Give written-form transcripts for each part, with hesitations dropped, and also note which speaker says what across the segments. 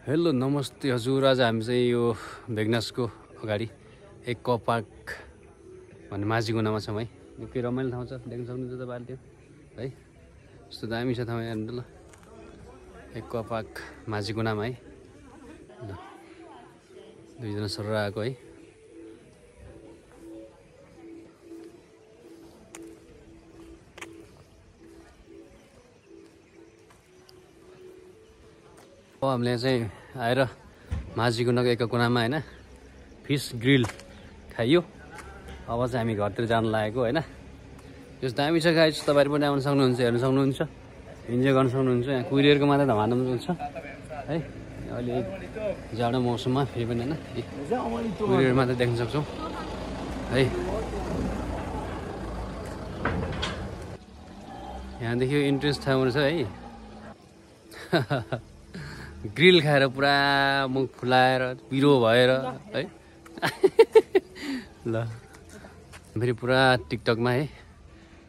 Speaker 1: Hello नमस्ते हजुर। आज हामी चाहिँ यो भेगनासको अगाडि एक्वा पार्क भन्ने माझीगुनामा छौँ है। निकै रमाइलो ठाउँ छ, देख्न सक्नुहुन्छ तपाईँहरूले है। यस्तो दामी छ ठाउँ हेर्नु ल, एक्वा पार्क माझीगुनामा है। ल दुईजना सर आएको है। हामीले चाहिँ आएर माझीगुनाको एक कुनामा होइन फिस ग्रिल खाइयो। अब चाहिँ हामी घरतिर जानु लागेको होइन। त्यस दामी छ गाइस, तपाईँहरू पनि आउन सक्नुहुन्छ, हेर्न सक्नुहुन्छ, इन्जोय गर्न सक्नुहुन्छ। यहाँ कुरियरको मात्रै धमाधम हुन्छ है। अहिले जाडो मौसममा फेरि पनि होइन कुरियर मात्रै देख्न सक्छौँ है। यहाँदेखि इन्ट्रेस्ट ठाउँ छ है। ग्रिल खाएर पुरा मुख फुलाएर पिरो भएर है। ल फेरि पुरा टिकटकमा है,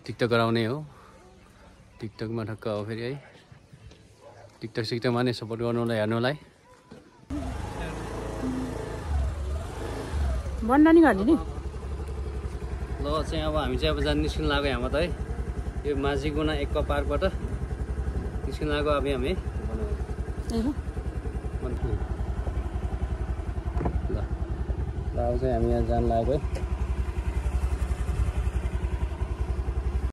Speaker 1: टिकटक गराउने हो। टिकटकमा ठक्क हो फेरि है। टिकटक सिकटकमा नै सपोर्ट गर्नुलाई हेर्नुलाई।
Speaker 2: बन्द नि गर्ने नि
Speaker 1: ल चाहिँ अब हामी चाहिँ अब जान निस्किन लाग्यो यहाँबाट है। यो माझीगुना एक्वा पार्कबाट निस्किन लाग्यो अब हामी है। ल अब चाहिँ हामी यहाँ जान लागेको है।